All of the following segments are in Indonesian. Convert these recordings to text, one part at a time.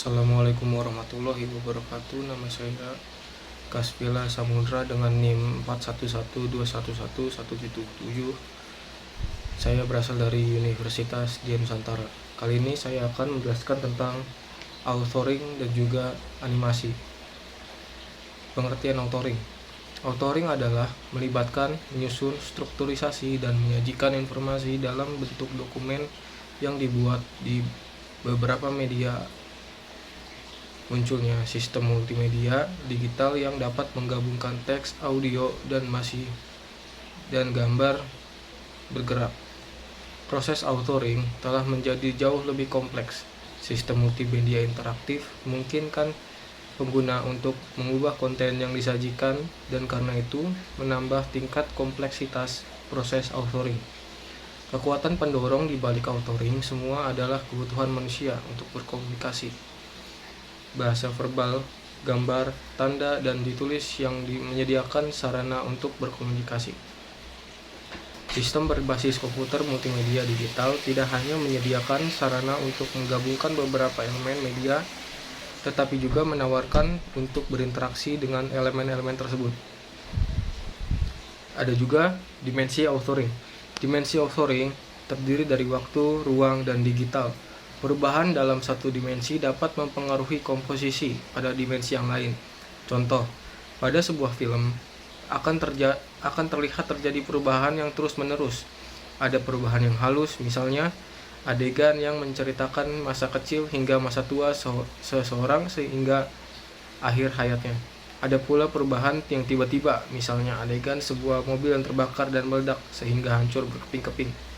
Assalamualaikum warahmatullahi wabarakatuh. Nama saya Kasvila Samudra dengan NIM 41121117. Saya berasal dari Universitas Dian Nusantara. Kali ini saya akan menjelaskan tentang authoring dan juga animasi. Pengertian authoring. Authoring adalah melibatkan, menyusun, strukturisasi, dan menyajikan informasi dalam bentuk dokumen yang dibuat di beberapa media. Munculnya sistem multimedia digital yang dapat menggabungkan teks, audio, dan gambar bergerak. Proses authoring telah menjadi jauh lebih kompleks. Sistem multimedia interaktif memungkinkan pengguna untuk mengubah konten yang disajikan dan karena itu menambah tingkat kompleksitas proses authoring. Kekuatan pendorong di balik authoring semua adalah kebutuhan manusia untuk berkomunikasi. Bahasa verbal, gambar, tanda, dan ditulis yang menyediakan sarana untuk berkomunikasi. Sistem berbasis komputer multimedia digital tidak hanya menyediakan sarana untuk menggabungkan beberapa elemen media, tetapi juga menawarkan untuk berinteraksi dengan elemen-elemen tersebut. Ada juga dimensi authoring. Dimensi authoring terdiri dari waktu, ruang, dan digital. Perubahan dalam satu dimensi dapat mempengaruhi komposisi pada dimensi yang lain. Contoh, pada sebuah film akan terlihat terjadi perubahan yang terus-menerus. Ada perubahan yang halus, misalnya adegan yang menceritakan masa kecil hingga masa tua seseorang sehingga akhir hayatnya. Ada pula perubahan yang tiba-tiba, misalnya adegan sebuah mobil yang terbakar dan meledak sehingga hancur berkeping-keping.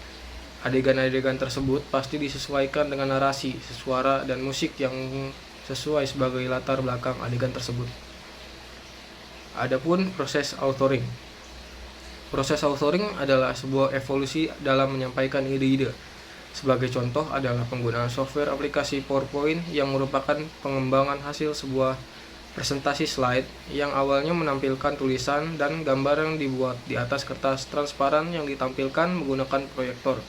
Adegan-adegan tersebut pasti disesuaikan dengan narasi, suara, dan musik yang sesuai sebagai latar belakang adegan tersebut. Adapun proses authoring. Proses authoring adalah sebuah evolusi dalam menyampaikan ide-ide. Sebagai contoh adalah penggunaan software aplikasi PowerPoint yang merupakan pengembangan hasil sebuah presentasi slide yang awalnya menampilkan tulisan dan gambar yang dibuat di atas kertas transparan yang ditampilkan menggunakan proyektor.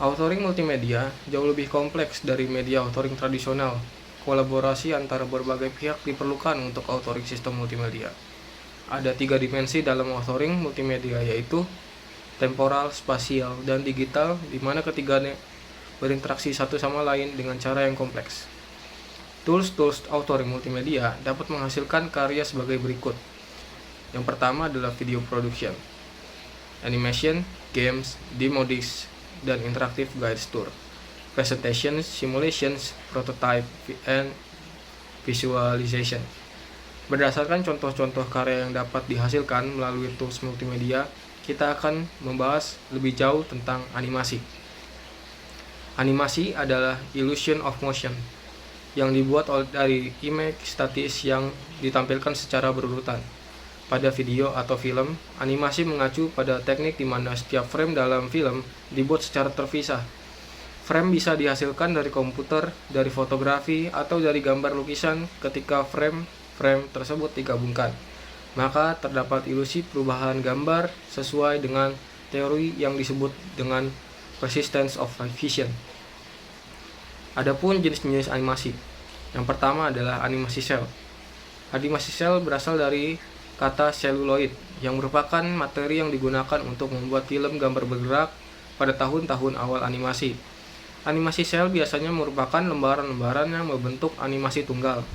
Authoring multimedia jauh lebih kompleks dari media authoring tradisional. Kolaborasi antara berbagai pihak diperlukan untuk authoring sistem multimedia. Ada 3 dimensi dalam authoring multimedia, yaitu temporal, spasial, dan digital, di mana ketiganya berinteraksi satu sama lain dengan cara yang kompleks. Tools authoring multimedia dapat menghasilkan karya sebagai berikut. Yang pertama adalah video production, animation, games, demo disc, dan interactive guides tour, presentations, simulations, prototype, and visualization. Berdasarkan contoh-contoh karya yang dapat dihasilkan melalui tools multimedia, kita akan membahas lebih jauh tentang animasi. Animasi adalah illusion of motion yang dibuat dari image statis yang ditampilkan secara berurutan. Pada video atau film, animasi mengacu pada teknik di mana setiap frame dalam film dibuat secara terpisah. Frame bisa dihasilkan dari komputer, dari fotografi, atau dari gambar lukisan. Ketika frame tersebut digabungkan, maka terdapat ilusi perubahan gambar sesuai dengan teori yang disebut dengan persistence of vision. Adapun jenis-jenis animasi. Yang pertama adalah animasi sel. Animasi sel berasal dari kata seluloid, yang merupakan materi yang digunakan untuk membuat film gambar bergerak pada tahun-tahun awal animasi. Animasi sel biasanya merupakan lembaran-lembaran yang membentuk animasi tunggal.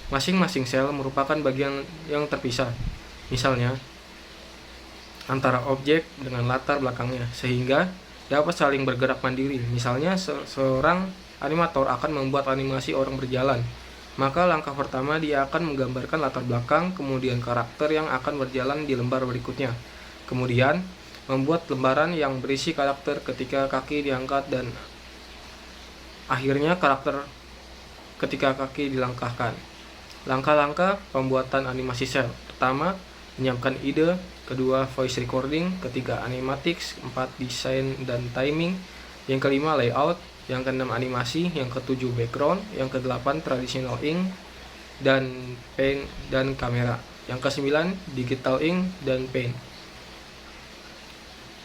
Masing-masing sel merupakan bagian yang terpisah, misalnya antara objek dengan latar belakangnya, sehingga dapat saling bergerak mandiri. Misalnya seorang animator akan membuat animasi orang berjalan. Maka langkah pertama dia akan menggambarkan latar belakang, kemudian karakter yang akan berjalan di lembar berikutnya. Kemudian membuat lembaran yang berisi karakter ketika kaki diangkat dan akhirnya karakter ketika kaki dilangkahkan. Langkah-langkah pembuatan animasi sel. Pertama, menyiapkan ide. Kedua, voice recording. Ketiga, animatics. 4, desain dan timing. Yang kelima, layout. Yang keenam, animasi. Yang ketujuh, background. Yang kedelapan, traditional ink dan paint dan kamera. Yang kesembilan, digital ink dan paint.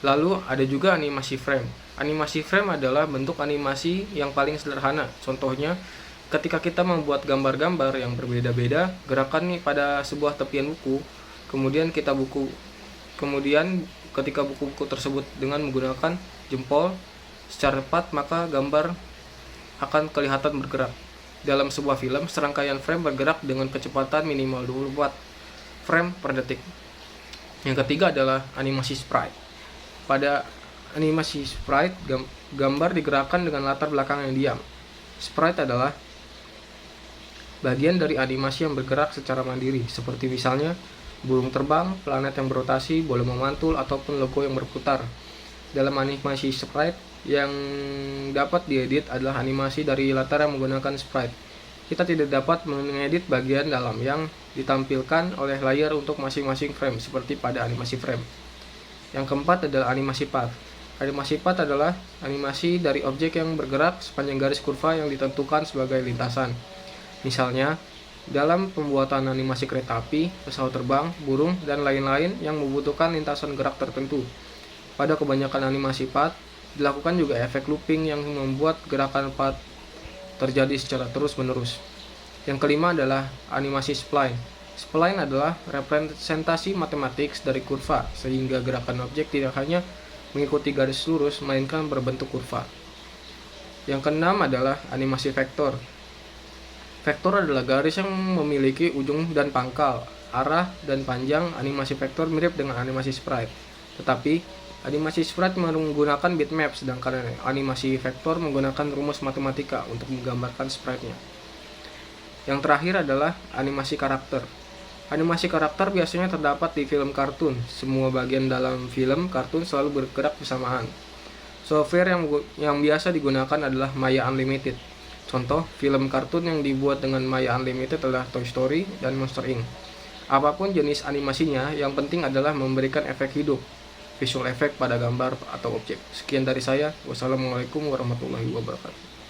Lalu ada juga animasi frame. Animasi frame adalah bentuk animasi yang paling sederhana. Contohnya ketika kita membuat gambar-gambar yang berbeda-beda, gerakan nih pada sebuah tepian buku, kemudian ketika buku-buku tersebut dengan menggunakan jempol secara tepat, maka gambar akan kelihatan bergerak. Dalam sebuah film, serangkaian frame bergerak dengan kecepatan minimal 24 frame per detik. Yang ketiga adalah animasi sprite. Pada animasi sprite, gambar digerakkan dengan latar belakang yang diam. Sprite adalah bagian dari animasi yang bergerak secara mandiri, seperti misalnya burung terbang, planet yang berotasi, bola memantul, ataupun logo yang berputar. Dalam animasi sprite, yang dapat diedit adalah animasi dari latar yang menggunakan sprite. Kita tidak dapat mengedit bagian dalam yang ditampilkan oleh layar untuk masing-masing frame, seperti pada animasi frame. Yang keempat adalah animasi path. Animasi path adalah animasi dari objek yang bergerak sepanjang garis kurva yang ditentukan sebagai lintasan. Misalnya, dalam pembuatan animasi kereta api, pesawat terbang, burung, dan lain-lain yang membutuhkan lintasan gerak tertentu. Pada kebanyakan animasi path, dilakukan juga efek looping yang membuat gerakan path terjadi secara terus-menerus. Yang kelima adalah animasi spline. Spline adalah representasi matematik dari kurva, sehingga gerakan objek tidak hanya mengikuti garis lurus, melainkan berbentuk kurva. Yang keenam adalah animasi vektor. Vektor adalah garis yang memiliki ujung dan pangkal, arah, dan panjang. Animasi vektor mirip dengan animasi sprite, tetapi animasi sprite menggunakan bitmap, sedangkan animasi vektor menggunakan rumus matematika untuk menggambarkan sprite-nya. Yang terakhir adalah animasi karakter. Animasi karakter biasanya terdapat di film kartun. Semua bagian dalam film kartun selalu bergerak bersamaan. Software yang biasa digunakan adalah Maya Unlimited. Contoh film kartun yang dibuat dengan Maya Unlimited adalah Toy Story dan Monster Inc. Apapun jenis animasinya, yang penting adalah memberikan efek hidup, visual effect pada gambar atau objek. Sekian dari saya. Wassalamualaikum warahmatullahi wabarakatuh.